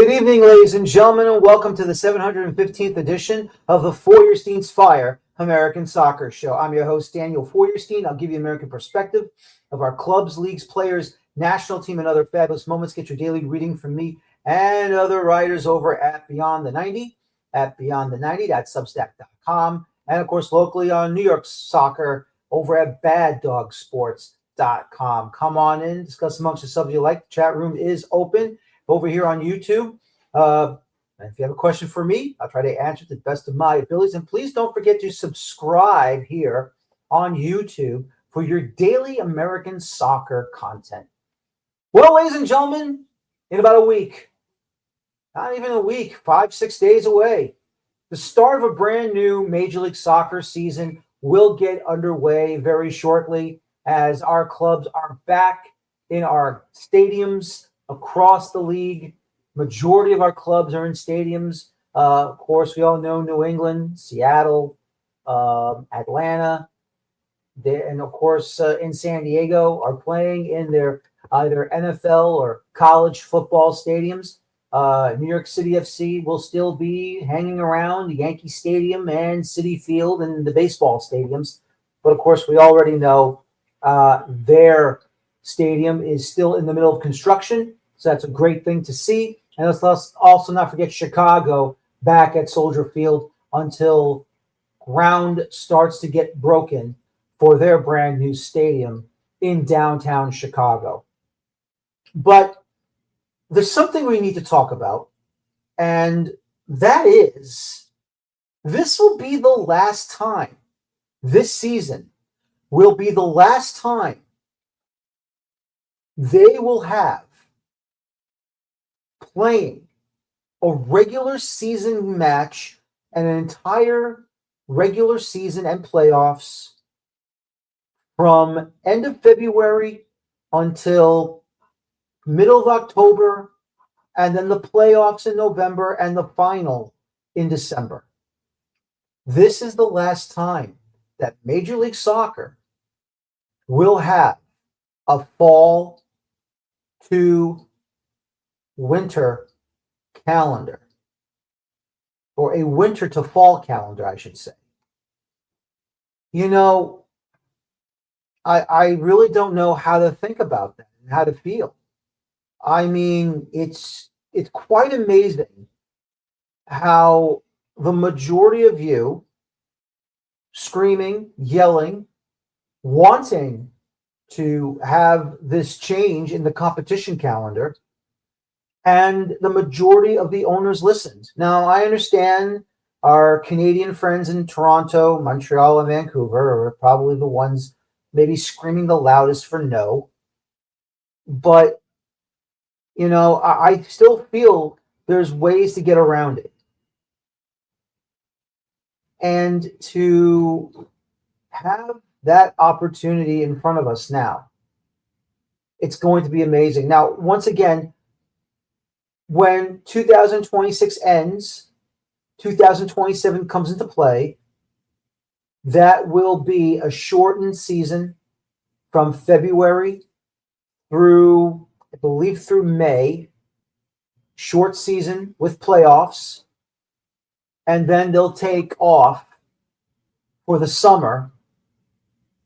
Good evening, ladies and gentlemen, and welcome to the 715th edition of the Feuerstein's Fire American Soccer Show. I'm your host, Daniel Feuerstein. I'll give you American perspective of our clubs, leagues, players, national team, and other fabulous moments. Get your daily reading from me and other writers over at Beyond the 90, at beyondthe90.substack.com, and of course, locally on New York Soccer over at baddogsports.com. Come on in, discuss amongst yourselves you like. The chat room is open over here on YouTube. And if you have a question for me, I'll try to answer to the best of my abilities. And please don't forget to subscribe here on YouTube for your daily American soccer content. Well, ladies and gentlemen, in about a week, not even a week, 5-6 days away, the start of a brand new Major League Soccer season will get underway very shortly as our clubs are back in our stadiums across the league. Majority of our clubs are in stadiums. Of course, we all know New England, Seattle, Atlanta, and of course in San Diego are playing in their either NFL or college football stadiums. New York City FC will still be hanging around the Yankee Stadium and Citi Field and the baseball stadiums. But of course, we already know their stadium is still in the middle of construction, so that's a great thing to see. And let's also not forget Chicago back at Soldier Field until ground starts to get broken for their brand new stadium in downtown Chicago. But there's something we need to talk about, and that is this will be the last time, this season will be the last time they will have playing a regular season match and an entire regular season and playoffs from end of February until middle of October, and then the playoffs in November and the final in December. This is the last time that Major League Soccer will have a fall to winter calendar, or a winter to fall calendar, I should say. You know, I really don't know how to think about that and how to feel. I mean, it's quite amazing how the majority of you screaming, yelling, wanting to have this change in the competition calendar, and the majority of the owners listened. Now, I understand our Canadian friends in Toronto, Montreal, and Vancouver are probably the ones maybe screaming the loudest for no. But, you know, I still feel there's ways to get around it. And to have that opportunity in front of us now, it's going to be amazing. Now, once again, when 2026 ends, 2027 comes into play, that will be a shortened season from February through, I believe, through May. Short season with playoffs. And then they'll take off for the summer.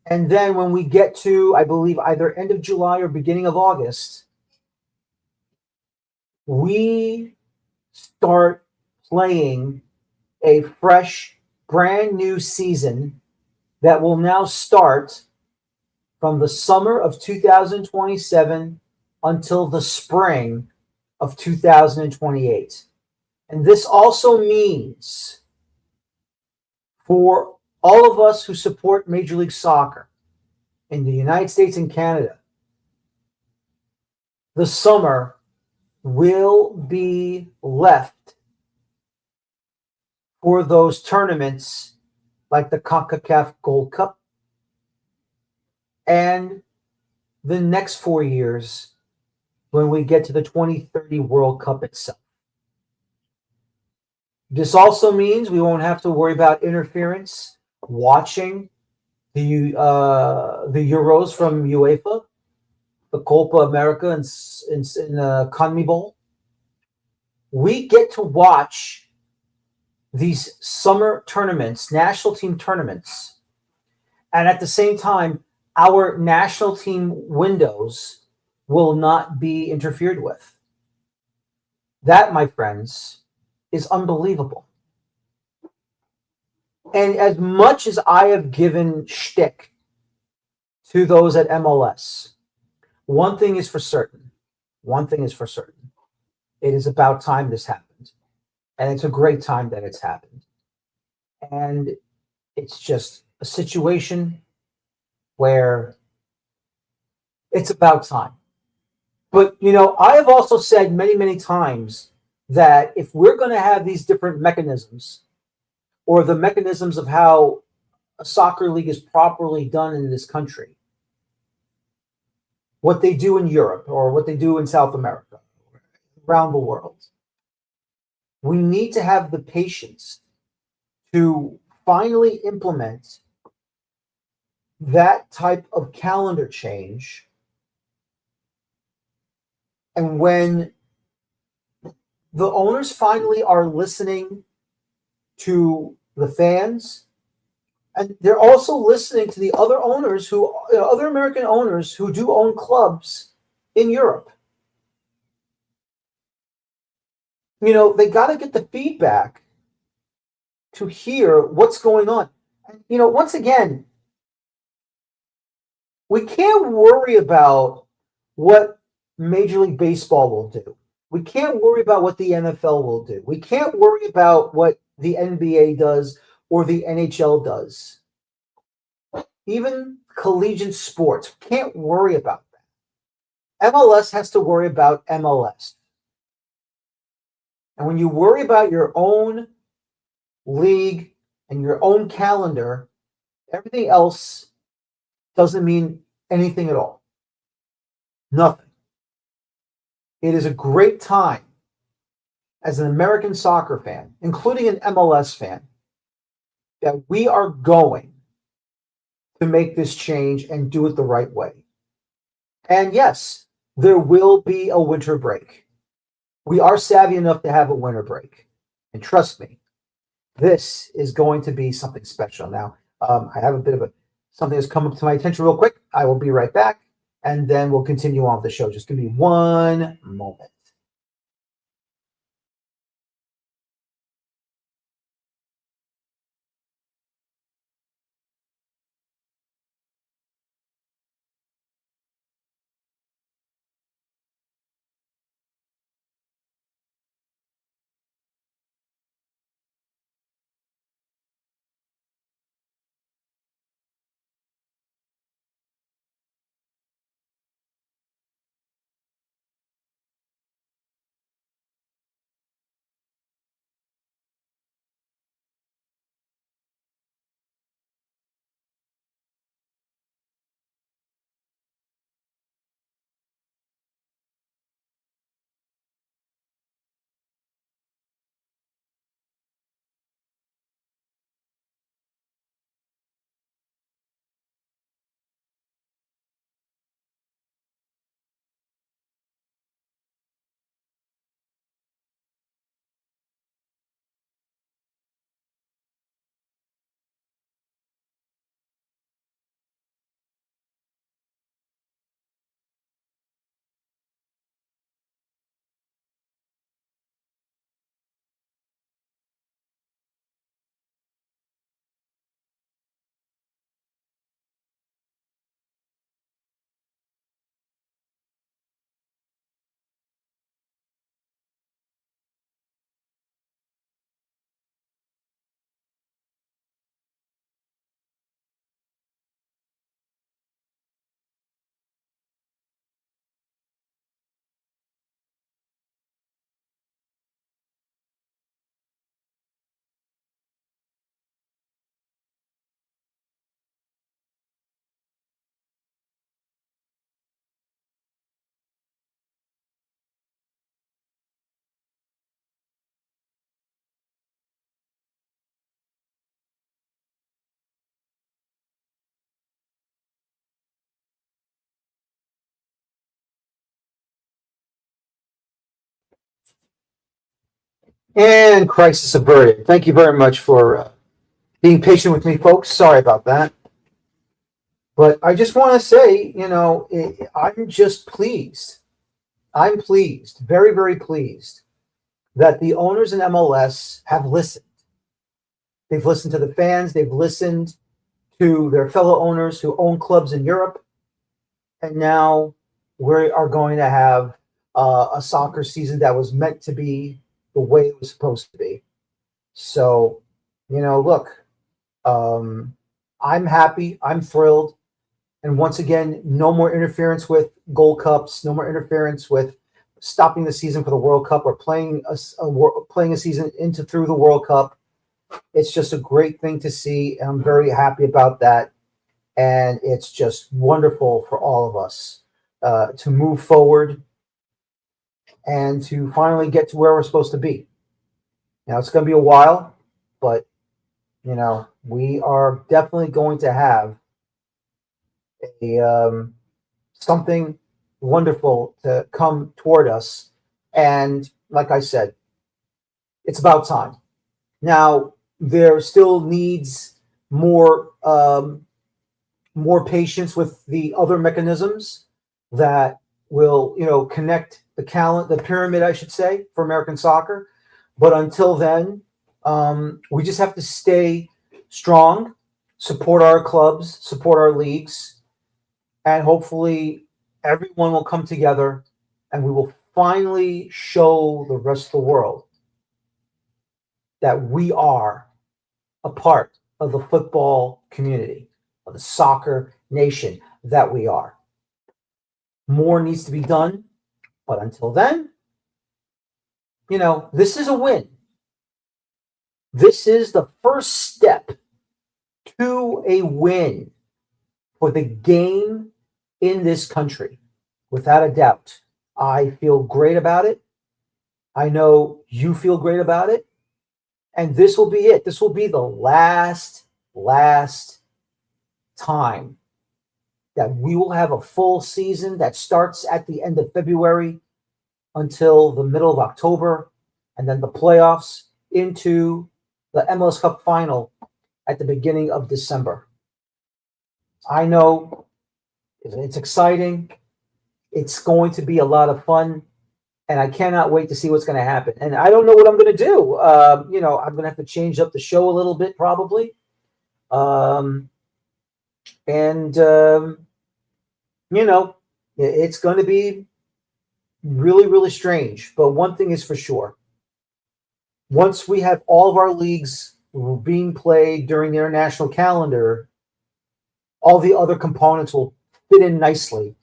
And then when we get to, I believe, either end of July or beginning of August, we start playing a fresh, brand new season that will now start from the summer of 2027 until the spring of 2028. And this also means for all of us who support Major League Soccer in the United States and Canada, the summer will be left for those tournaments like the CONCACAF Gold Cup and the next 4 years when we get to the 2030 World Cup itself. This also means we won't have to worry about interference watching the Euros from UEFA, the Copa America and CONMEBOL. We get to watch these summer tournaments, national team tournaments, and at the same time, our national team windows will not be interfered with. That, my friends, is unbelievable. And as much as I have given shtick to those at MLS, one thing is for certain. One thing is for certain. It is about time this happened. And it's a great time that it's happened. And it's just a situation where it's about time. But, I have also said many, many times that if we're going to have these different mechanisms, or the mechanisms of how a soccer league is properly done in this country, what they do in Europe or what they do in South America, around the world, we need to have the patience to finally implement that type of calendar change. And when the owners finally are listening to the fans, and they're also listening to the other owners other American owners who do own clubs in Europe. They got to get the feedback to hear what's going on. Once again, we can't worry about what Major League Baseball will do. We can't worry about what the NFL will do. We can't worry about what the NBA does or the NHL does. Even collegiate sports, can't worry about that. MLS has to worry about MLS. And when you worry about your own league and your own calendar, everything else doesn't mean anything at all. Nothing. It is a great time as an American soccer fan, including an MLS fan, that we are going to make this change and do it the right way. And yes, there will be a winter break. We are savvy enough to have a winter break. And trust me, this is going to be something special. Now, I have a bit of something that's come up to my attention real quick. I will be right back, and then we'll continue on with the show. Just give me one moment. And crisis averted. Thank you very much for being patient with me, folks. Sorry about that. But I just want to say, I'm just pleased. I'm pleased, very, very pleased that the owners in MLS have listened. They've listened to the fans. They've listened to their fellow owners who own clubs in Europe. And now we are going to have a soccer season that was meant to be the way it was supposed to be. So, look, I'm happy. I'm thrilled. And once again, no more interference with Gold Cups, no more interference with stopping the season for the World Cup or playing a season through the World Cup. It's just a great thing to see, and I'm very happy about that. And it's just wonderful for all of us to move forward and to finally get to where we're supposed to be. Now, it's going to be a while, but, we are definitely going to have something wonderful to come toward us. And like I said, it's about time. Now, there still needs more patience with the other mechanisms that will, connect the pyramid, I should say, for American soccer. But until then, we just have to stay strong, support our clubs, support our leagues, and hopefully everyone will come together and we will finally show the rest of the world that we are a part of the football community, of the soccer nation that we are. More needs to be done, but until then, this is a win. This is the first step to a win for the game in this country, without a doubt. I feel great about it. I know you feel great about it. And this will be it. This will be the last time that we will have a full season that starts at the end of February until the middle of October, and then the playoffs into the MLS Cup final at the beginning of December. I know it's exciting. It's going to be a lot of fun. And I cannot wait to see what's going to happen. And I don't know what I'm going to do. I'm going to have to change up the show a little bit, probably. It's going to be really, really strange. But one thing is for sure. Once we have all of our leagues being played during the international calendar, all the other components will fit in nicely.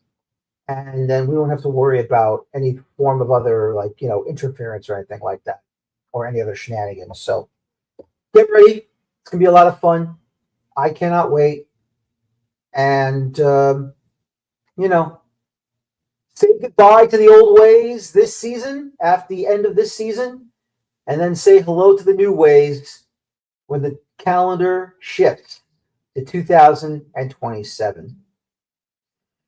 And then we won't have to worry about any form of other, interference or anything like that, or any other shenanigans. So get ready. It's going to be a lot of fun. I cannot wait. And, say goodbye to the old ways this season, at the end of this season, and then say hello to the new ways when the calendar shifts to 2027.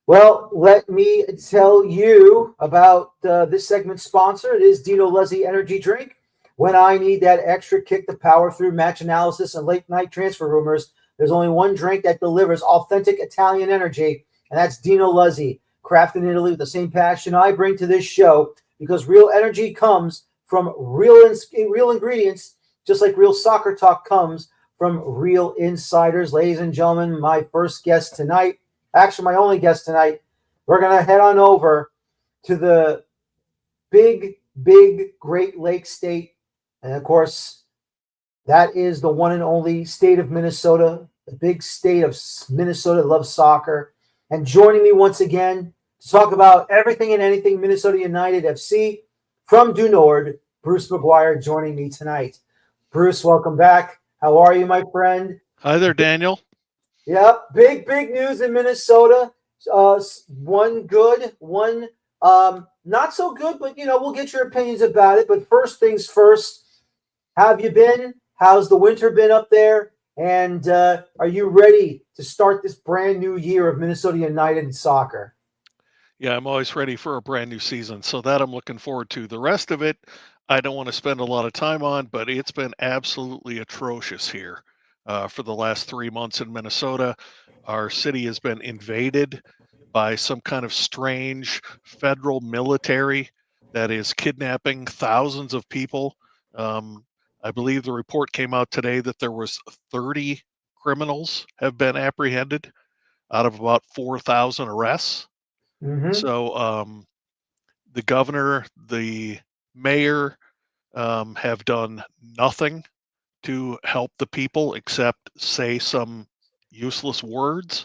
Well, let me tell you about this segment's sponsor. It is DuNord Energy Drink. When I need that extra kick to power through match analysis and late night transfer rumors, there's only one drink that delivers authentic Italian energy, and that's DuNord, crafted in Italy with the same passion I bring to this show, because real energy comes from real ingredients, just like real soccer talk comes from real insiders. Ladies and gentlemen, my first guest tonight, actually my only guest tonight, we're going to head on over to the big Great Lakes state. And of course, that is the one and only state of Minnesota, the big state of Minnesota that loves soccer. And joining me once again to talk about everything and anything Minnesota United FC from DuNord, Bruce McGuire joining me tonight. Bruce, welcome back. How are you, my friend? Hi there, Daniel. Yeah, big news in Minnesota. One good, one not so good, but we'll get your opinions about it. But first things first, how have you been? How's the winter been up there? And are you ready to start this brand new year of Minnesota United in soccer? Yeah, I'm always ready for a brand new season, so that I'm looking forward to. The rest of it, I don't want to spend a lot of time on, but it's been absolutely atrocious here for the last 3 months in Minnesota. Our city has been invaded by some kind of strange federal military that is kidnapping thousands of people. Um, I believe the report came out today that there was 30 criminals have been apprehended out of about 4,000 arrests. Mm-hmm. So the governor, the mayor, have done nothing to help the people except say some useless words.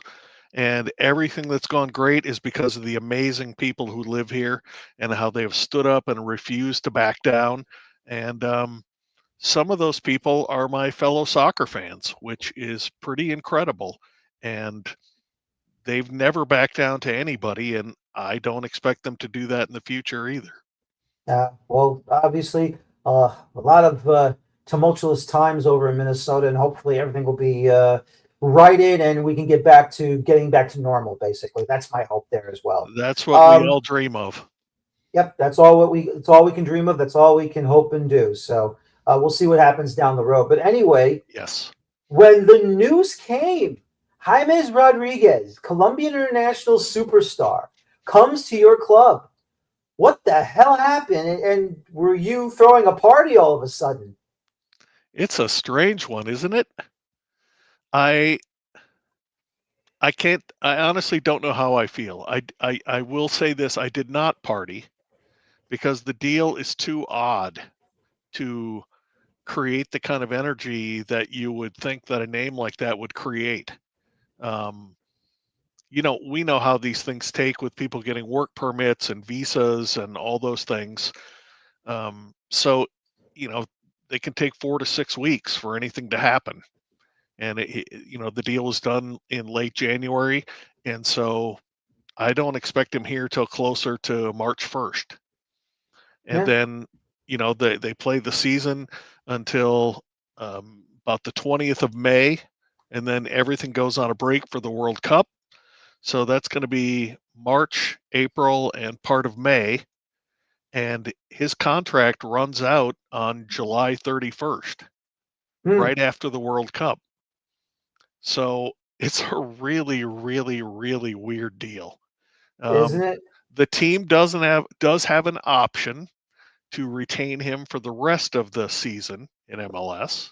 And everything that's gone great is because of the amazing people who live here and how they've stood up and refused to back down. And some of those people are my fellow soccer fans, which is pretty incredible. And they've never backed down to anybody. And I don't expect them to do that in the future either. Well, obviously, a lot of tumultuous times over in Minnesota, and hopefully everything will be righted, and we can get back to getting back to normal. Basically, that's my hope there as well. That's what we Um, all dream of. yep, that's all we can dream of. That's all we can hope and do. So we'll see what happens down the road. But anyway, Yes. when the news came, James Rodriguez, Colombian international superstar, comes to your club. What the hell happened? And were you throwing a party all of a sudden? It's a strange one, isn't it? I I honestly don't know how I feel. I will say this, I did not party because the deal is too odd to create the kind of energy that you would think that a name like that would create. Um, we know how these things take with people getting work permits and visas and all those things. So, you know, they can take 4 to 6 weeks for anything to happen. And the deal was done in late January, and so I don't expect him here till closer to March 1st. And Yeah, then, they play the season until about the 20th of May, and then everything goes on a break for the World Cup. So that's going to be March, April, and part of May. And his contract runs out on July 31st, hmm, right after the World Cup. So it's a really, really, really weird deal. isn't Um, it? the team does have an option to retain him for the rest of the season in MLS.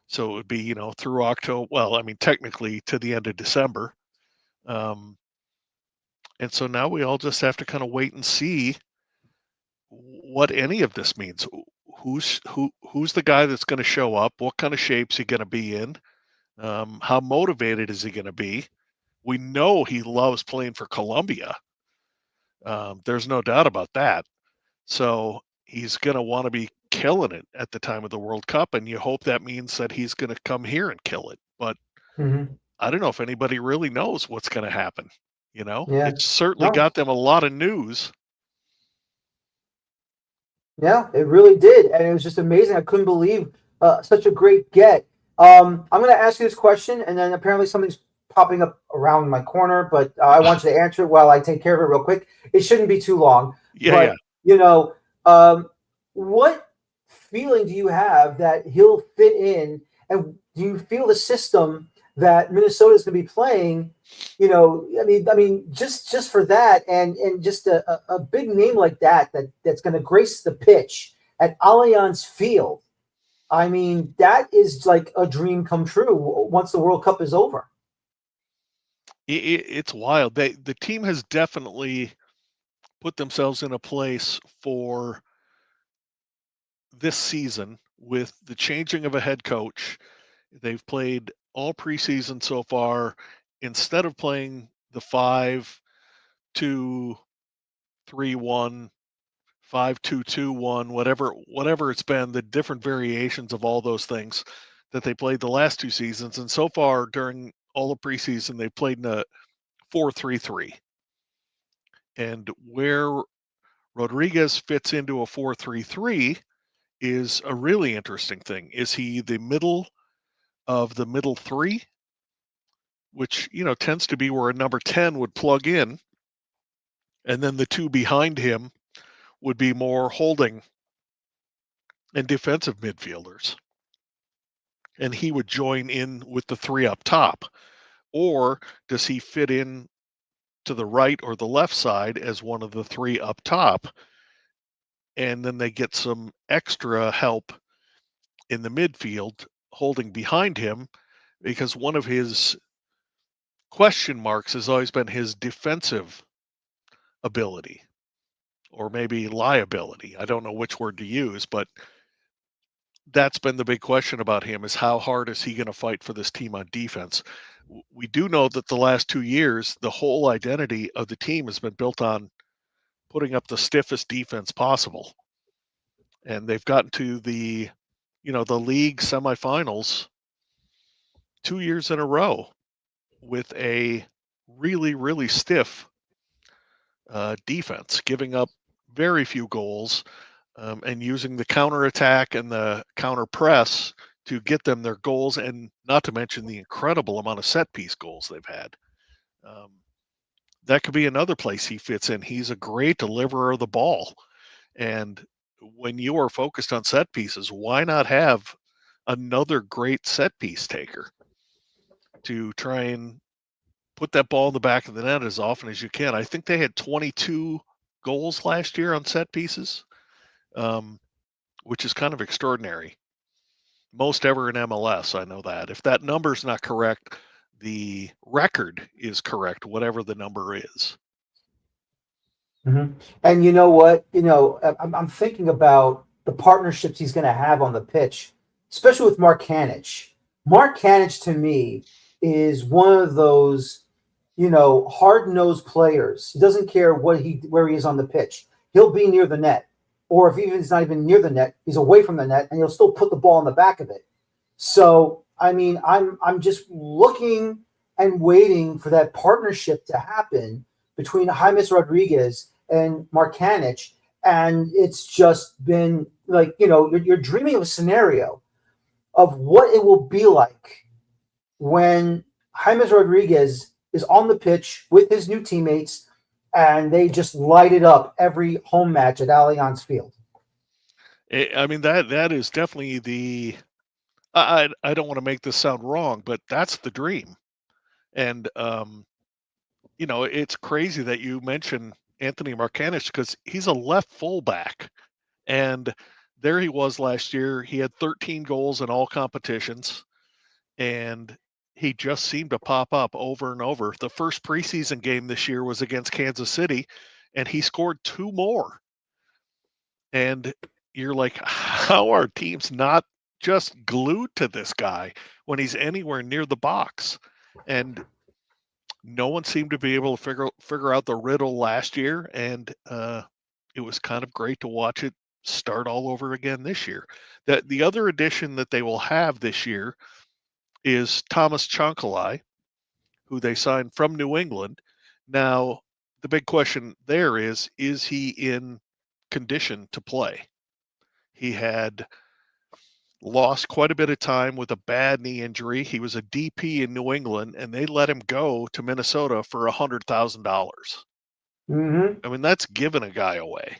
So it would be, through October. Well, I mean, technically to the end of December. Um, and so now we all just have to kind of wait and see what any of this means. Who's the guy that's going to show up? What kind of shape's he going to be in? How motivated is he going to be? We know he loves playing for Colombia. There's no doubt about that. So he's going to want to be killing it at the time of the World Cup, and you hope that means that he's going to come here and kill it. But Hmm. I don't know if anybody really knows what's going to happen. Yeah, It's certainly no, got them a lot of news. yeah, it really did, and it was just amazing. I couldn't believe such a great get. I'm going to ask you this question, and then apparently something's popping up around my corner, but I want you to answer it while I take care of it real quick. It shouldn't be too long, Yeah, yeah. but you know, um, what feeling do you have that he'll fit in, and do you feel the system that Minnesota is going to be playing? I mean, just for that, and just a big name like that's going to grace the pitch at Allianz Field. I mean, that is like a dream come true once the World Cup is over. It's wild. The team has definitely put themselves in a place for this season with the changing of a head coach. They've played all preseason so far. Instead of playing the 5-2-3-1, 5-2-2-1, whatever it's been, the different variations of all those things that they played the last 2 seasons. And so far during all the preseason, they played in a 4-3-3. And where Rodriguez fits into a 4-3-3 is a really interesting thing. Is he the middle of the middle three, which, tends to be where a number 10 would plug in, and then the two behind him would be more holding and defensive midfielders. And he would join in with the three up top. Or does he fit in to the right or the left side as one of the three up top? And then they get some extra help in the midfield holding behind him, because one of his question marks has always been his defensive ability, or maybe liability. I don't know which word to use, but that's been the big question about him, is how hard is he going to fight for this team on defense? We do know that the last 2 years, the whole identity of the team has been built on putting up the stiffest defense possible. And they've gotten to the league semifinals 2 years in a row with a really, really stiff defense, giving up very few goals, and using the counterattack and the counter press to get them their goals, and not to mention the incredible amount of set piece goals they've had. That could be another place he fits in. He's a great deliverer of the ball. And when you are focused on set pieces, why not have another great set piece taker to try and put that ball in the back of the net as often as you can? I think they had 22 goals last year on set pieces, which is kind of extraordinary. Most ever in MLS, I know that. If that number's not correct, the record is correct, whatever the number is. Mm-hmm. And you know what? I'm thinking about the partnerships he's going to have on the pitch, especially with Mark Canich. Mark Canich, to me, is one of those, hard-nosed players. He doesn't care where he is on the pitch. He'll be near the net, or if even he's not even near the net, he's away from the net, and he'll still put the ball in the back of it. So, I mean, I'm just looking and waiting for that partnership to happen between James Rodriguez and Mark Canich. And it's just been like, you're dreaming of a scenario of what it will be like when James Rodriguez is on the pitch with his new teammates and they just light it up every home match at Allianz Field. I mean, that is definitely the. I don't want to make this sound wrong, but that's the dream. And it's crazy that you mention Anthony Markanich, because he's a left fullback, and there he was last year. He had 13 goals in all competitions, and he just seemed to pop up over and over. The first preseason game this year was against Kansas City, and he scored 2 more. And you're like, how are teams not just glued to this guy when he's anywhere near the box? And no one seemed to be able to figure out the riddle last year, and it was kind of great to watch it start all over again this year. The other addition that they will have this year is Thomas Chancalay, who they signed from New England. Now, the big question there is he in condition to play? He had lost quite a bit of time with a bad knee injury. He was a DP in New England, and they let him go to Minnesota for $100,000. Mm-hmm. I mean, that's giving a guy away.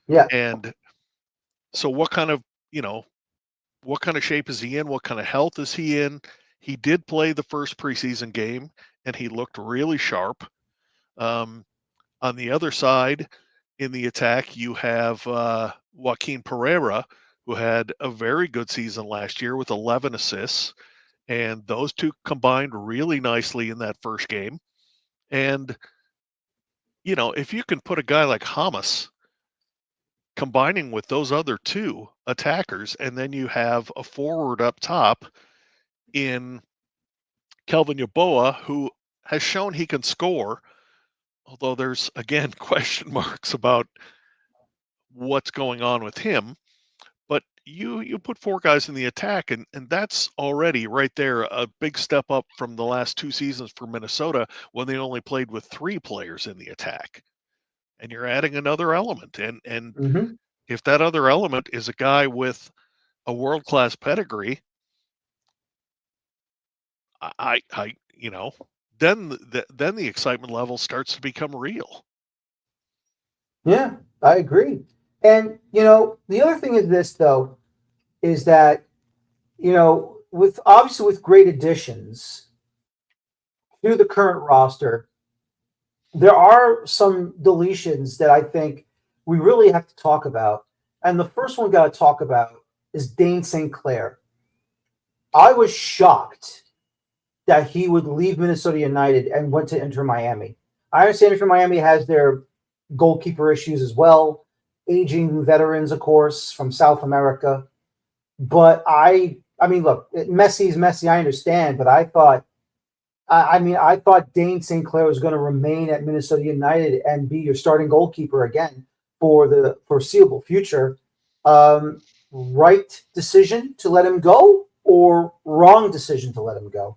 Yeah. And so what kind of shape is he in? What kind of health is he in? He did play the first preseason game, and he looked really sharp. On the other side, in the attack, you have Joaquin Pereira, who had a very good season last year with 11 assists. And those two combined really nicely in that first game. And, if you can put a guy like Hamas combining with those other two attackers, and then you have a forward up top in Kelvin Yeboah, who has shown he can score, although there's, again, question marks about what's going on with him. But you put 4 guys in the attack, and that's already right there a big step up from the last 2 seasons for Minnesota, when they only played with 3 players in the attack. And you're adding another element. And Mm-hmm. if that other element is a guy with a world-class pedigree, then the excitement level starts to become real. Yeah, I agree. And, the other thing is this, though. is that, with obviously with great additions to the current roster, there are some deletions that I think we really have to talk about. And the first one we got to talk about is Dane St. Clair. I was shocked that he would leave Minnesota United and went to Inter Miami. I understand Inter Miami has their goalkeeper issues as well, aging veterans, of course, from South America. But I mean, look, Messi is Messi. I understand, but I thought Dane St. Clair was going to remain at Minnesota United and be your starting goalkeeper again for the foreseeable future. Right decision to let him go, or wrong decision to let him go?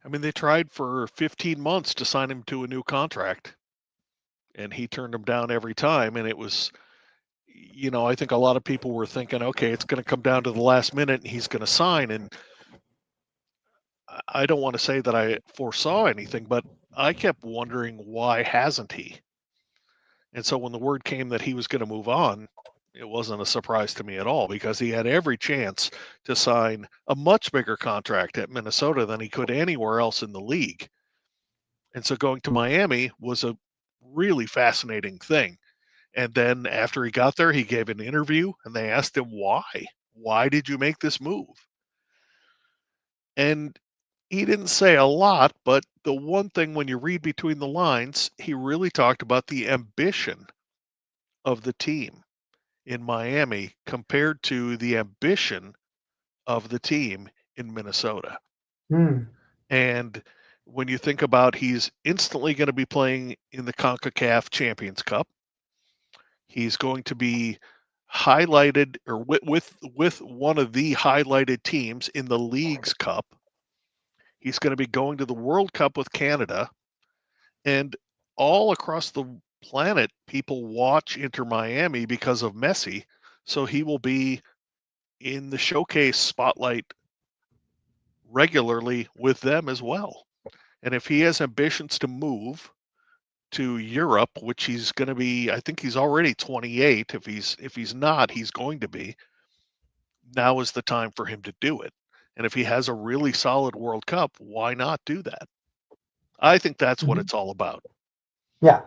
I mean, they tried for 15 months to sign him to a new contract, and he turned them down every time. And it was, I think a lot of people were thinking, okay, it's going to come down to the last minute and he's going to sign. And I don't want to say that I foresaw anything, but I kept wondering, why hasn't he? And so when the word came that he was going to move on, it wasn't a surprise to me at all, because he had every chance to sign a much bigger contract at Minnesota than he could anywhere else in the league. And so going to Miami was a really fascinating thing. And then after he got there, he gave an interview and they asked him why. Why did you make this move? And he didn't say a lot, but the one thing, when you read between the lines, he really talked about the ambition of the team in Miami compared to the ambition of the team in Minnesota. Hmm. And when you think about, he's instantly going to be playing in the CONCACAF Champions Cup. He's going to be highlighted, or with one of the highlighted teams in the Leagues Cup. He's going to be going to the World Cup with Canada, and all across the planet, people watch Inter Miami because of Messi. So he will be in the showcase spotlight regularly with them as well. And if he has ambitions to move to Europe, which he's going to be, I think he's already 28. If he's not, he's going to be. Now is the time for him to do it. And if he has a really solid World Cup, why not do that? I think that's what it's all about. Yeah,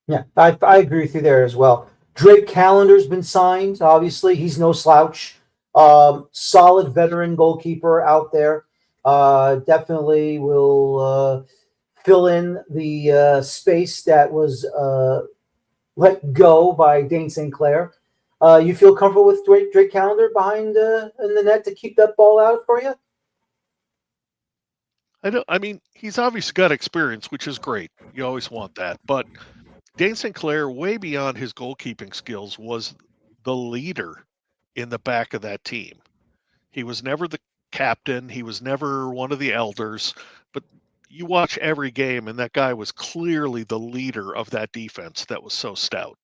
yeah, I agree with you there as well. Drake Calendar's been signed. Obviously, he's no slouch. Solid veteran goalkeeper out there. Definitely will fill in the space that was let go by Dane St. Clair. You feel comfortable with Drake Calendar behind in the net to keep that ball out for you? I mean, he's obviously got experience, which is great. You always want that. But Dane St. Clair, way beyond his goalkeeping skills, was the leader in the back of that team. He was never the captain. He was never one of the elders. But you watch every game, and that guy was clearly the leader of that defense that was so stout.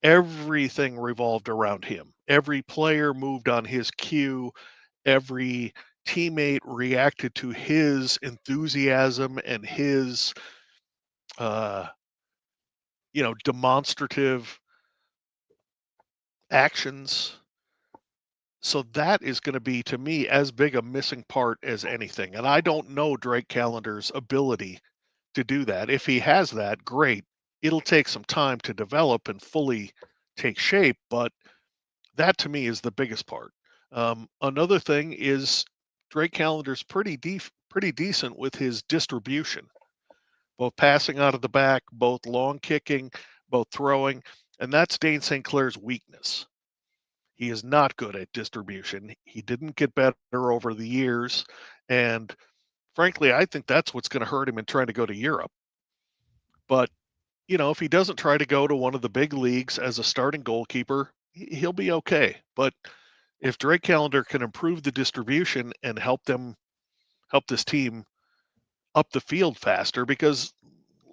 Everything revolved around him. Every player moved on his cue. Every teammate reacted to his enthusiasm and his, uh, demonstrative actions. So that is going to be, to me, as big a missing part as anything. And I don't know Drake Calendar's ability to do that. If he has that, great. It'll take some time to develop and fully take shape, but that to me is the biggest part. Another thing is Drake Calendar's pretty decent with his distribution, both passing out of the back, both long kicking, both throwing, and that's Dane St. Clair's weakness. He is not good at distribution. He didn't get better over the years, and frankly, I think that's what's going to hurt him in trying to go to Europe. But if he doesn't try to go to one of the big leagues as a starting goalkeeper, he'll be okay. But if Drake Calendar can improve the distribution and help this team up the field faster, because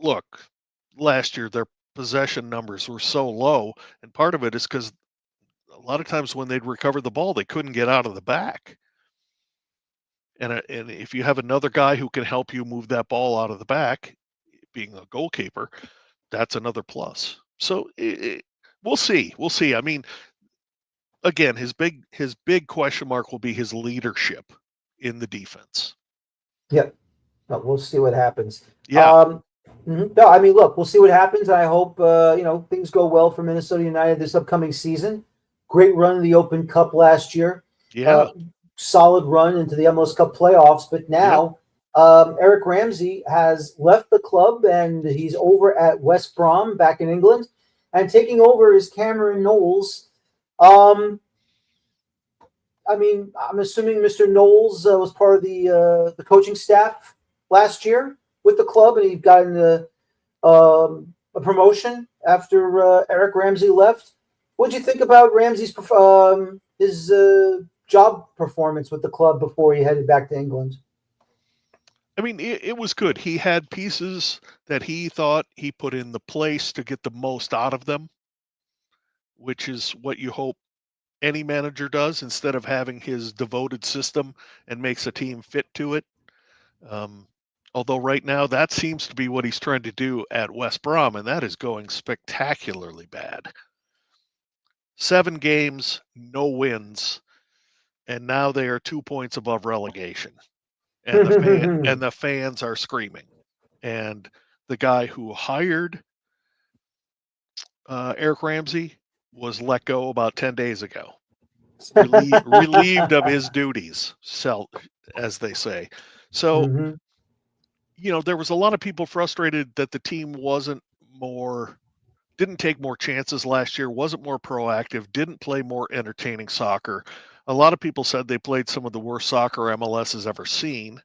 look, last year their possession numbers were so low, and part of it is because a lot of times when they'd recover the ball, they couldn't get out of the back. And if you have another guy who can help you move that ball out of the back, being a goalkeeper, that's another plus. So we'll see. We'll see. I mean, again, his big question mark will be his leadership in the defense. Yep. But we'll see what happens. Yeah. No, I mean, look, we'll see what happens. I hope things go well for Minnesota United this upcoming season. Great run in the Open Cup last year. Yeah. Solid run into the MLS Cup playoffs. But Yep. now Eric Ramsey has left the club and he's over at West Brom back in England. And taking over is Cameron Knowles. I mean, I'm assuming Mr. Knowles was part of the coaching staff last year with the club, and he got a promotion after Eric Ramsey left. What did you think about Ramsey's his job performance with the club before he headed back to England? I mean, it was good. He had pieces that he thought he put in the place to get the most out of them, which is what you hope any manager does instead of having his devoted system and makes a team fit to it. Although right now that seems to be what he's trying to do at West Brom, and that is going spectacularly bad. 7 games, no wins, and now they are 2 points above relegation. And the fans are screaming. And the guy who hired Eric Ramsey was let go about 10 days ago. Relieved of his duties, as they say. So, there was a lot of people frustrated that the team didn't take more chances last year, wasn't more proactive, didn't play more entertaining soccer. A lot of people said they played some of the worst soccer MLS has ever seen.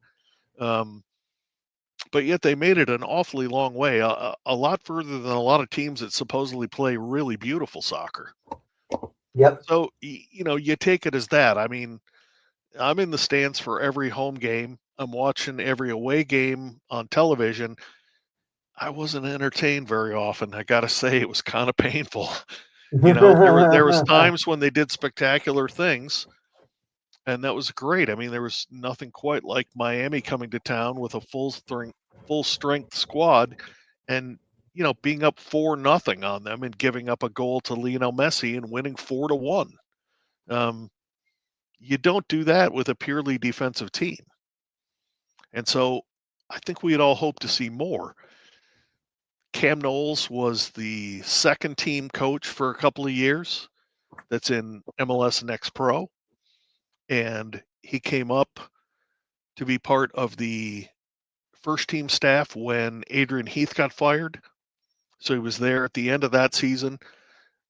But yet they made it an awfully long way, a lot further than a lot of teams that supposedly play really beautiful soccer. Yep. So, you take it as that. I mean, I'm in the stands for every home game. I'm watching every away game on television. I wasn't entertained very often. I got to say, it was kind of painful. There was times when they did spectacular things, and that was great. I mean, there was nothing quite like Miami coming to town with a full strength squad, and being up 4-0 on them and giving up a goal to Lionel Messi and winning 4-1. You don't do that with a purely defensive team. And so I think we'd all hope to see more. Cam Knowles was the second team coach for a couple of years that's in MLS Next Pro. And he came up to be part of the first team staff when Adrian Heath got fired. So he was there at the end of that season.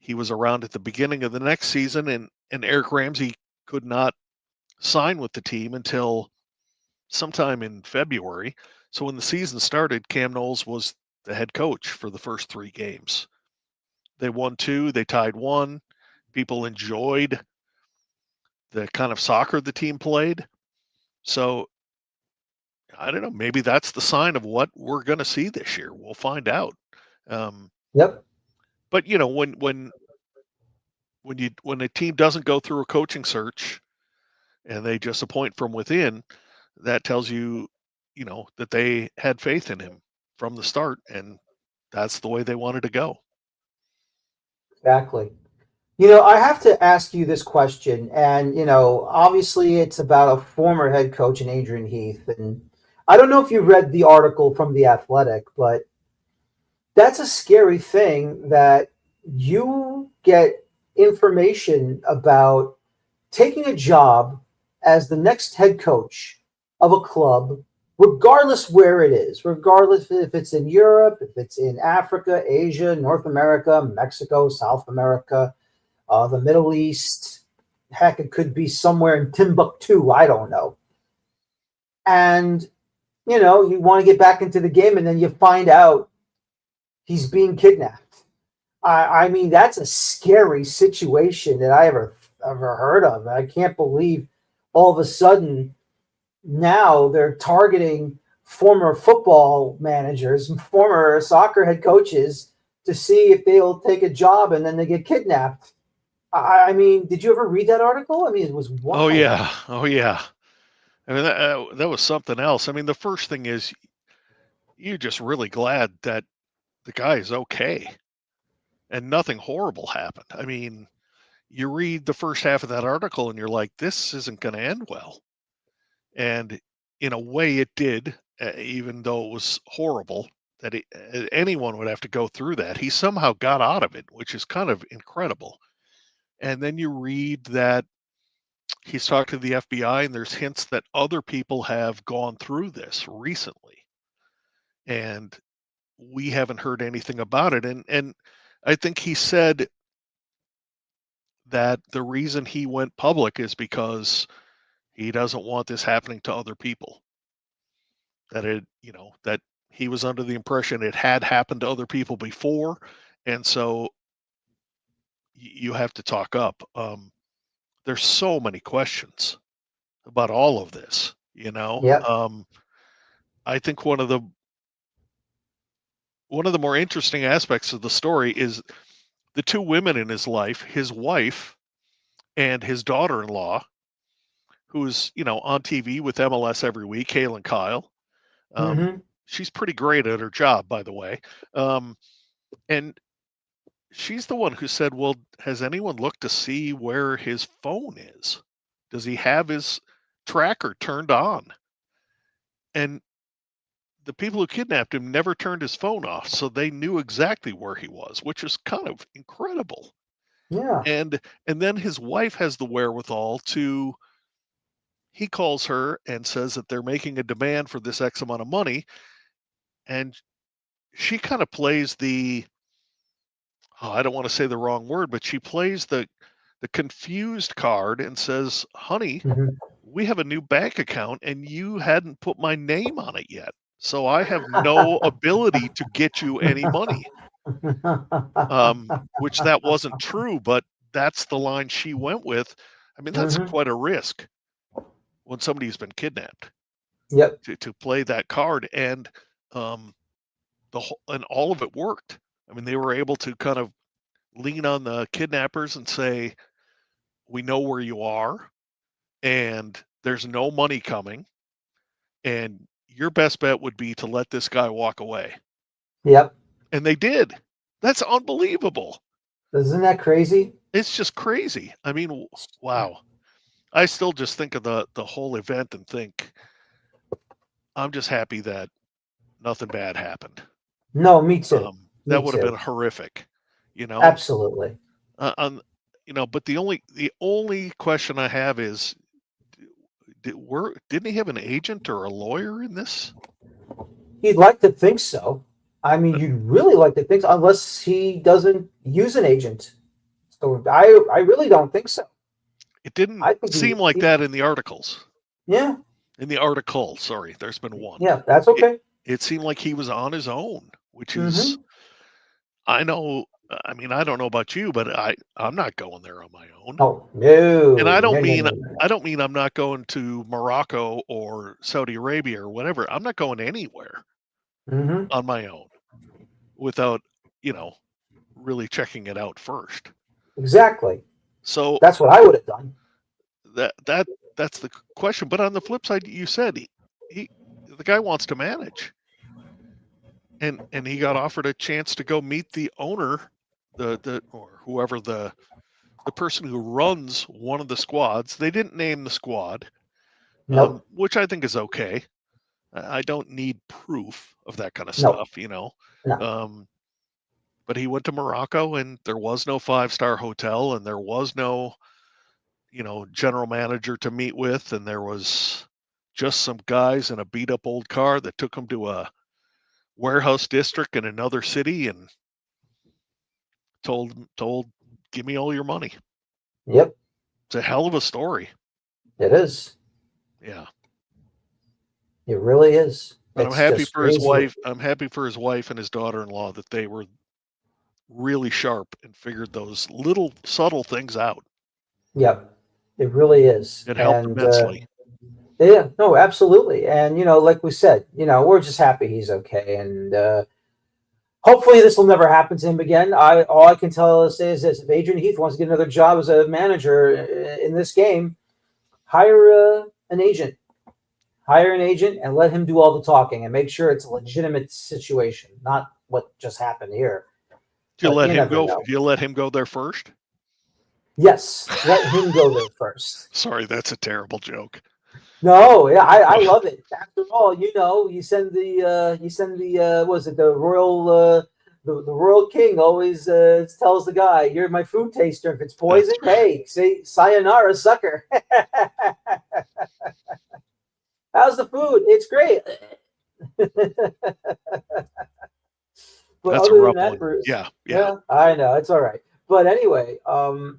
He was around at the beginning of the next season, and Eric Ramsey could not sign with the team until sometime in February. So when the season started, Cam Knowles was the head coach for the first 3 games. They won 2, they tied 1. People enjoyed the kind of soccer the team played. So I don't know, maybe that's the sign of what we're going to see this year. We'll find out. Yep. But when a team doesn't go through a coaching search and they just appoint from within, that tells you, that they had faith in him from the start, and that's the way they wanted to go. Exactly. I have to ask you this question, and obviously it's about a former head coach in Adrian Heath, and I don't know if you read the article from The Athletic, but that's a scary thing that you get information about taking a job as the next head coach of a club, regardless where it is, regardless if it's in Europe, if it's in Africa, Asia, North America, Mexico, South America, the Middle East. Heck, it could be somewhere in Timbuktu. I don't know. And, you want to get back into the game, and then you find out he's being kidnapped. I mean, that's a scary situation that I ever heard of. I can't believe all of a sudden now they're targeting former football managers, former soccer head coaches to see if they'll take a job, and then they get kidnapped. I mean, did you ever read that article? I mean, it was wild. Oh yeah. I mean, that was something else. I mean, the first thing is you're just really glad that the guy is okay and nothing horrible happened. I mean, you read the first half of that article and you're like, this isn't going to end well. And in a way it did, even though it was horrible that anyone would have to go through that. He somehow got out of it, which is kind of incredible. And then you read that he's talked to the FBI and there's hints that other people have gone through this recently. And we haven't heard anything about it. And I think he said that the reason he went public is because he doesn't want this happening to other people. That that he was under the impression it had happened to other people before, and so you have to talk up. There's so many questions about all of this, Yep. I think one of the more interesting aspects of the story is the two women in his life, his wife and his daughter-in-law, who's, on TV with MLS every week, Kaylin Kyle. She's pretty great at her job, by the way. And she's the one who said, well, has anyone looked to see where his phone is? Does he have his tracker turned on? And the people who kidnapped him never turned his phone off, so they knew exactly where he was, which is kind of incredible. Yeah. And then his wife has the wherewithal to, he calls her and says that they're making a demand for this X amount of money. And she kind of plays I don't want to say the wrong word, but she plays the confused card and says, honey, we have a new bank account and you hadn't put my name on it yet. So I have no ability to get you any money. Which that wasn't true, but that's the line she went with. I mean, that's quite a risk when somebody's been kidnapped. Yep. To play that card, and and all of it worked. I mean, they were able to kind of lean on the kidnappers and say, we know where you are and there's no money coming, and your best bet would be to let this guy walk away. Yep. And they did. That's unbelievable. Isn't that crazy? It's just crazy. I mean, wow. I still just think of the whole event and think, I'm just happy that nothing bad happened. No, me too. That would have been horrific, Absolutely. But the only question I have is, didn't he have an agent or a lawyer in this? You'd like to think so. I mean, you'd really like to think so, unless he doesn't use an agent. So I really don't think so. It didn't seem like that in the articles. Yeah. In the article, sorry, there's been one. Yeah, that's okay. It seemed like he was on his own, which is, I know, I mean, I don't know about you, but I'm not going there on my own. Oh, no. And I don't mean I'm not going to Morocco or Saudi Arabia or whatever. I'm not going anywhere on my own without, really checking it out first. Exactly. So that's what I would have done. That's the question. But on the flip side, you said the guy wants to manage. And he got offered a chance to go meet the owner, or whoever the person who runs one of the squads. They didn't name the squad, which I think is okay. I don't need proof of that kind of stuff, No. But he went to Morocco, and there was no 5-star hotel, and there was no, general manager to meet with, and there was just some guys in a beat up old car that took him to a warehouse district in another city and told, give me all your money. Yep. It's a hell of a story. It is. Yeah. It really is. But I'm happy for his wife. I'm happy for his wife and his daughter-in-law that they were really sharp and figured those little subtle things out. Yep. It really is. It helped immensely. Yeah, no, absolutely. And, like we said, we're just happy he's okay. And hopefully this will never happen to him again. All I can tell us is this: if Adrian Heath wants to get another job as a manager in this game, hire an agent. Hire an agent and let him do all the talking and make sure it's a legitimate situation, not what just happened here. Do you let him go? Do you let him go there first? Yes, let him go there first. Sorry, that's a terrible joke. No, yeah, I love it. After all, you send the was it the royal the royal king always tells the guy, "You're my food taster. If it's poison, hey, say sayonara, sucker." How's the food? It's great. But That's a other than rough that, one. Bruce, Yeah. yeah, I know it's all right. But anyway, other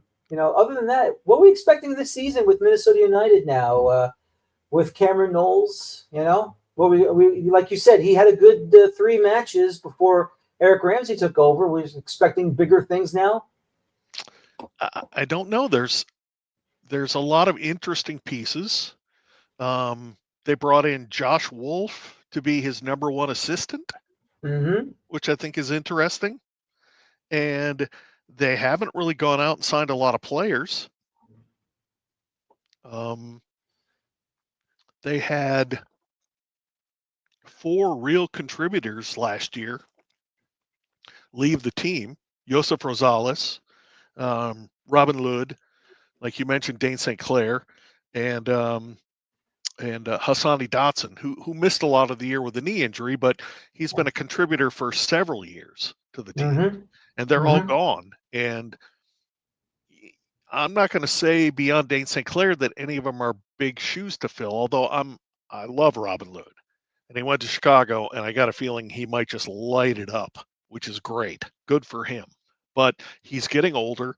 than that, what are we expecting this season with Minnesota United now? With Cameron Knowles, we like you said, he had a good 3 matches before Eric Ramsey took over. We're expecting bigger things now. I don't know. There's a lot of interesting pieces. They brought in Josh Wolf to be his number one assistant, which I think is interesting. And they haven't really gone out and signed a lot of players. They had 4 real contributors last year leave the team. Josep Rosales, Robin Lod, like you mentioned, Dane St. Clair, and Hassani Dotson, who missed a lot of the year with a knee injury, but he's been a contributor for several years to the team, and they're all gone. And I'm not going to say beyond Dane St. Clair that any of them are big shoes to fill, although I love Robin Lod. And he went to Chicago, and I got a feeling he might just light it up, which is great. Good for him. But he's getting older.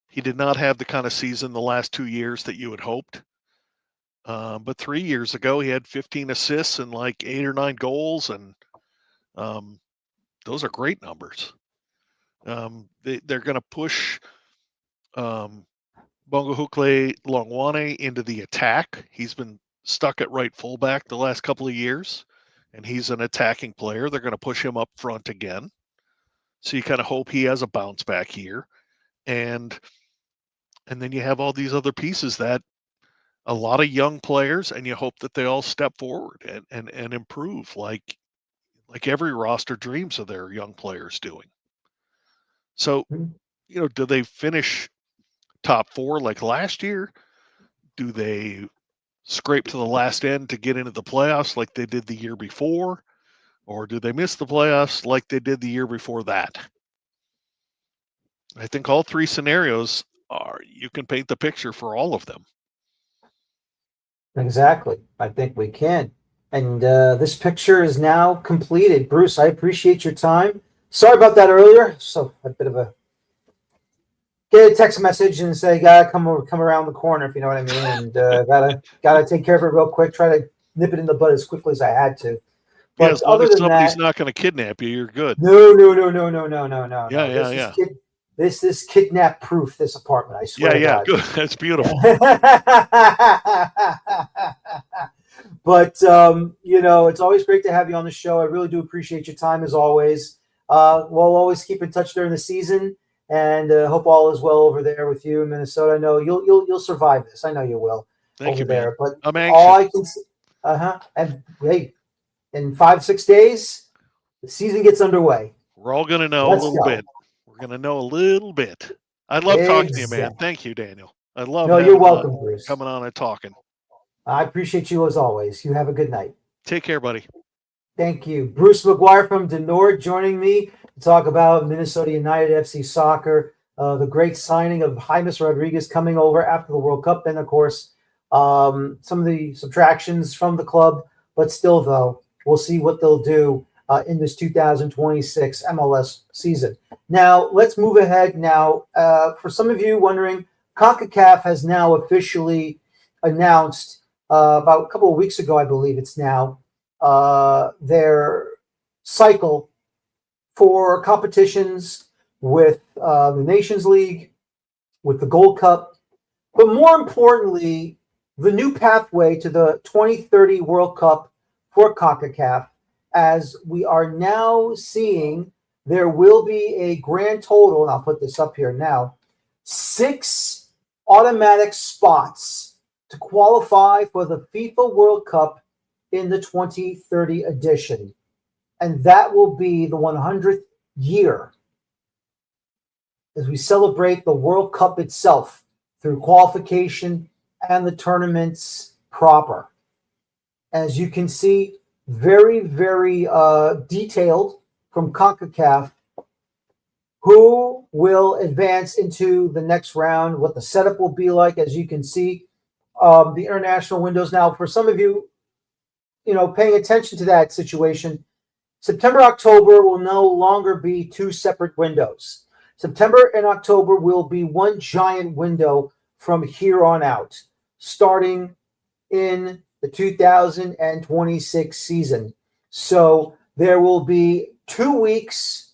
He did not have the kind of season the last 2 years that you had hoped. But 3 years ago, he had 15 assists and like 8 or 9 goals, and those are great numbers. They're going to push Bongo Hukle Longwane into the attack. He's been stuck at right fullback the last couple of years, and he's an attacking player. They're going to push him up front again. So you kind of hope he has a bounce back year. And then you have all these other pieces that a lot of young players, and you hope that they all step forward and improve like every roster dreams of their young players doing. So, do they finish top 4 like last year? Do they scrape to the last end to get into the playoffs like they did the year before? Or do they miss the playoffs like they did the year before that? I think all 3 scenarios you can paint the picture for all of them. Exactly. I think we can. And this picture is now completed. Bruce, I appreciate your time. Sorry about that earlier. So a bit of a get a text message and say, "Gotta come around the corner," if you know what I mean. And gotta take care of it real quick. Try to nip it in the bud as quickly as I had to. But as long other as than somebody's that, not going to kidnap you, you're good. No. Yeah. This is kidnap proof. This apartment, I swear. Yeah. God. Good. That's beautiful. But it's always great to have you on the show. I really do appreciate your time as always. We'll always keep in touch during the season, and hope all is well over there with you in Minnesota. I know you'll survive this. I know you will. Thank you, there. man. But I'm anxious. all I can, and hey, in 5-6 days, the season gets underway. We're all going to know a little bit. We're going to know a little bit. I love talking to you, man. Thank you, Daniel. I love you're welcome, Bruce. Coming on and talking. I appreciate you as always. You have a good night. Take care, buddy. Thank you. Bruce McGuire from DuNord joining me to talk about Minnesota United FC soccer, the great signing of Jaimes Rodriguez coming over after the World Cup, and of course, some of the subtractions from the club. But still, though, we'll see what they'll do in this 2026 MLS season. Now, let's move ahead now. For some of you wondering, CONCACAF has now officially announced about a couple of weeks ago, I believe it's now, their cycle for competitions with the Nations League, with the Gold Cup, but more importantly, the new pathway to the 2030 World Cup for CONCACAF, as we are now seeing there will be a grand total, and I'll put this up here now, 6 automatic spots to qualify for the FIFA World Cup in the 2030 edition. And that will be the 100th year as we celebrate the World Cup itself through qualification and the tournaments proper. As you can see, very, very detailed from CONCACAF who will advance into the next round, what the setup will be like. As you can see, the international windows. Now, for some of you, paying attention to that situation, September, October will no longer be two separate windows. September and October will be one giant window from here on out, starting in the 2026 season. So there will be 2 weeks,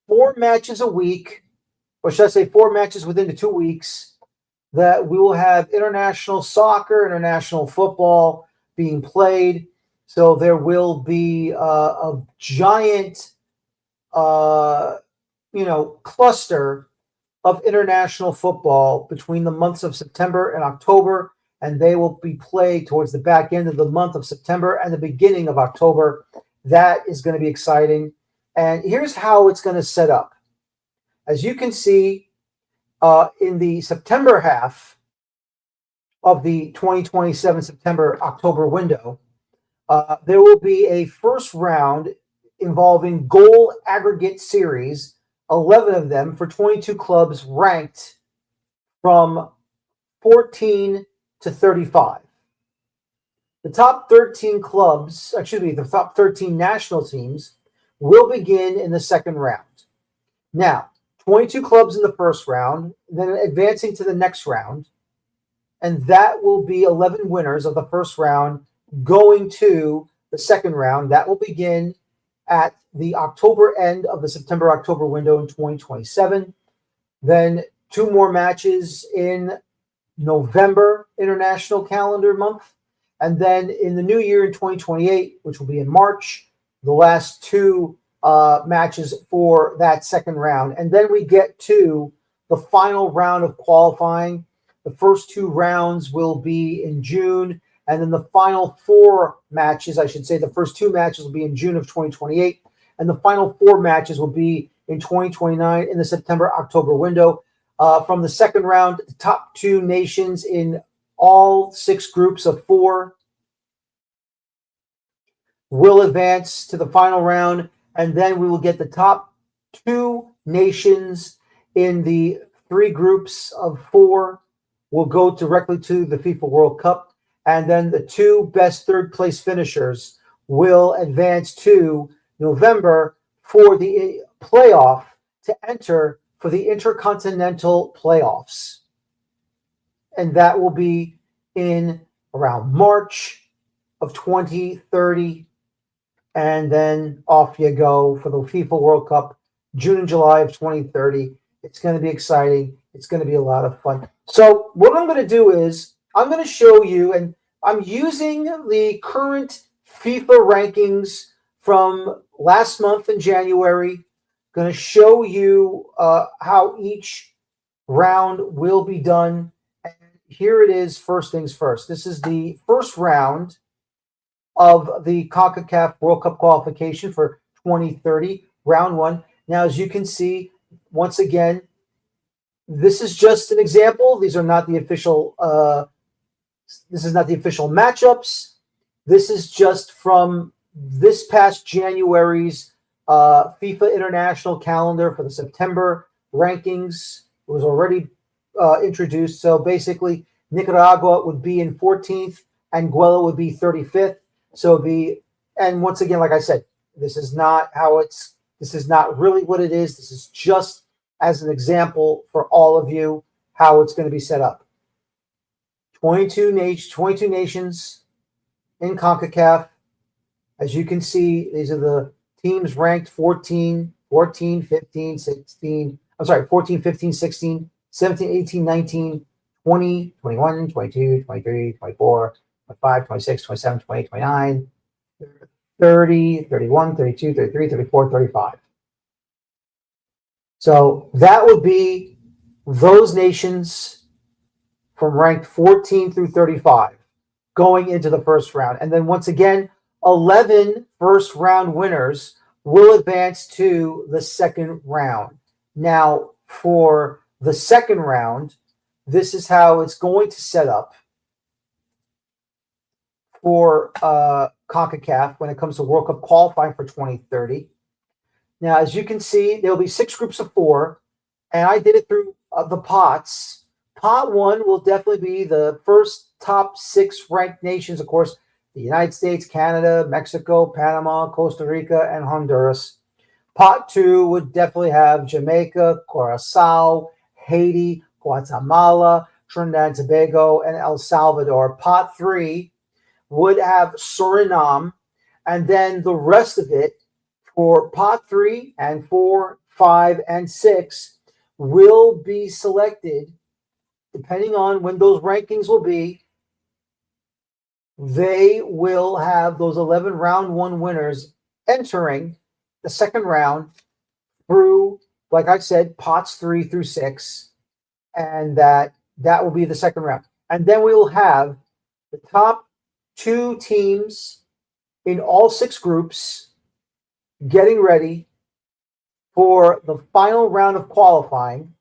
4 matches a week, or should I say 4 matches within the 2 weeks, that we will have international soccer, international football being played. So there will be a giant, cluster of international football between the months of September and October, and they will be played towards the back end of the month of September and the beginning of October. That is going to be exciting. And here's how it's going to set up. As you can see, in the September half of the 2027 September-October window, there will be a first round involving goal aggregate series, 11 of them for 22 clubs ranked from 14 to 35. The top 13 clubs, the top 13 national teams will begin in the second round. Now, 22 clubs in the first round, then advancing to the next round, and that will be 11 winners of the first round going to the second round. That will begin at the October end of the September-October window in 2027. Then 2 more matches in November international calendar month. And then in the new year in 2028, which will be in March, the last 2 matches for that second round. And then we get to the final round of qualifying. The first 2 rounds will be in June. And then the final 4 matches, the first 2 matches will be in June of 2028. And the final 4 matches will be in 2029 in the September-October window. From the second round, the top 2 nations in all 6 groups of 4 will advance to the final round. And then we will get the top 2 nations in the 3 groups of 4 will go directly to the FIFA World Cup. And then the 2 best third-place finishers will advance to November for the playoff to enter for the Intercontinental Playoffs. And that will be in around March of 2030. And then off you go for the FIFA World Cup, June and July of 2030. It's going to be exciting. It's going to be a lot of fun. So what I'm going to do is I'm going to show you, and I'm using the current FIFA rankings from last month in January. Going to show you how each round will be done. And here it is, first things first. This is the first round of the CONCACAF World Cup qualification for 2030, round 1. Now, as you can see, once again, this is just an example. These are not the official. This is not the official matchups. This is just from this past January's FIFA International Calendar for the September rankings. It was already introduced. So basically, Nicaragua would be in 14th, Anguilla would be 35th. So and once again, like I said, this is not really what it is. This is just as an example for all of you how it's going to be set up. 22 nations in CONCACAF. As you can see, these are the teams ranked 14, 15, 16. I'm sorry, 14, 15, 16, 17, 18, 19, 20, 21, 22, 23, 24, 25, 26, 27, 28, 29, 30, 31, 32, 33, 34, 35. So that would be those nations from ranked 14 through 35 going into the first round. And then once again, 11 first round winners will advance to the second round. Now, for the second round, this is how it's going to set up for CONCACAF when it comes to World Cup qualifying for 2030. Now, as you can see, there'll be 6 groups of 4, and I did it through the pots. Pot 1 will definitely be the first top 6 ranked nations, of course, the United States, Canada, Mexico, Panama, Costa Rica, and Honduras. Pot 2 would definitely have Jamaica, Curacao, Haiti, Guatemala, Trinidad and Tobago, and El Salvador. Pot 3 would have Suriname, and then the rest of it for pot 3 and 4, 5, and 6 will be selected depending on when those rankings will be. They will have those 11 round 1 winners entering the second round through, like I said, pots 3 through 6, and that will be the second round. And then we will have the top 2 teams in all 6 groups getting ready for the final round of qualifying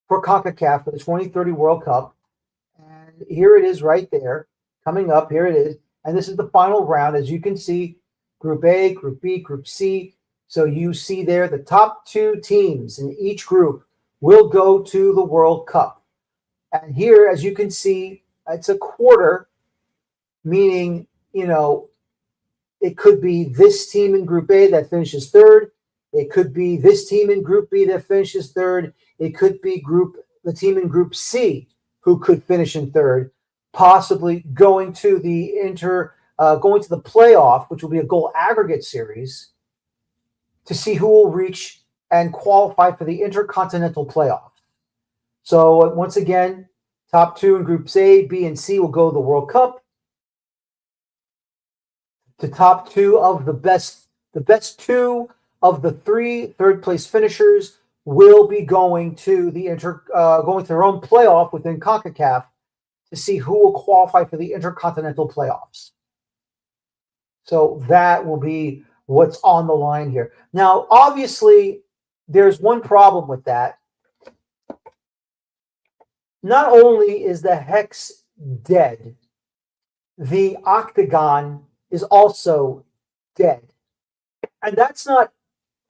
for CONCACAF for the 2030 World Cup. And here it is right there, coming up. Here it is. And this is the final round. As you can see, Group A, Group B, Group C. So you see there the top 2 teams in each group will go to the World Cup. And here, as you can see, it's a quarter, meaning, it could be this team in Group A that finishes 3rd. It could be this team in Group B that finishes 3rd. It could be the team in Group C who could finish in 3rd, possibly going to the playoff, which will be a goal aggregate series, to see who will reach and qualify for the Intercontinental Playoff. So once again, top 2 in Groups A, B, and C will go to the World Cup. The top 2 of the best 2 of the 3 third-place finishers will be going to going to their own playoff within CONCACAF to see who will qualify for the Intercontinental Playoffs. So that will be what's on the line here. Now, obviously, there's one problem with that. Not only is the hex dead, the octagon is also dead. And that's not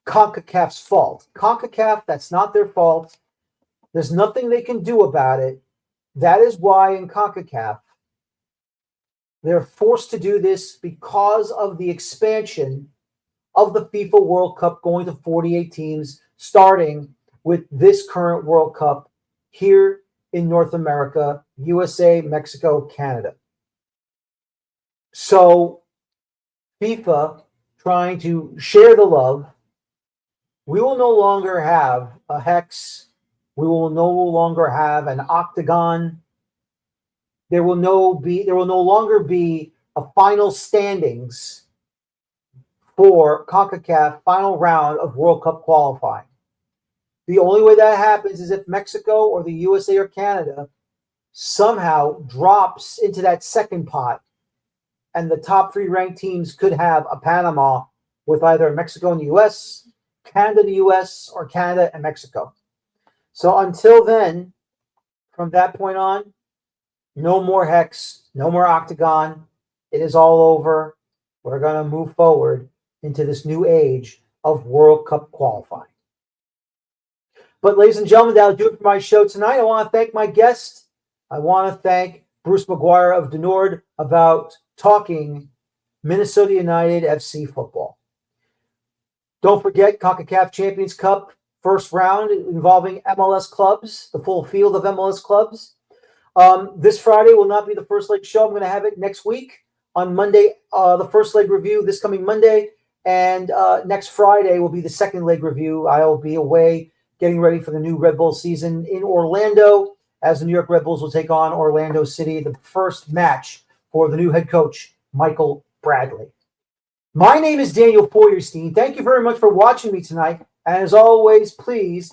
CONCACAF's fault. CONCACAF, that's not their fault. There's nothing they can do about it. That is why in CONCACAF, they're forced to do this because of the expansion of the FIFA World Cup going to 48 teams, starting with this current World Cup here in North America, USA, Mexico, Canada. So FIFA trying to share the love. We will no longer have a hex. We will no longer have an octagon. There will no longer be a final standings for CONCACAF final round of World Cup qualifying. The only way that happens is if Mexico or the USA or Canada somehow drops into that second pot, and the top 3 ranked teams could have a Panama with either Mexico and the US, Canada and the US, or Canada and Mexico. So until then, from that point on, no more hex, no more octagon. It is all over. We're going to move forward into this new age of World Cup qualifying. But ladies and gentlemen, that'll do it for my show tonight. I want to thank my guest. I want to thank Bruce McGuire of DuNord about talking Minnesota United FC football. Don't forget CONCACAF Champions Cup first round involving MLS clubs, the full field of MLS clubs. This Friday will not be the first leg show. I'm going to have it next week on Monday, the first leg review this coming Monday, and next Friday will be the second leg review. I'll be away getting ready for the new Red Bull season in Orlando, as the New York Red Bulls will take on Orlando City, the first match for the new head coach, Michael Bradley. My name is Daniel Feuerstein. Thank you very much for watching me tonight. And as always, please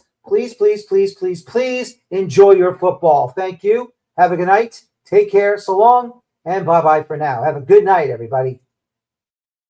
enjoy your football. Thank you. Have a good night. Take care. So long. And bye-bye for now. Have a good night, everybody.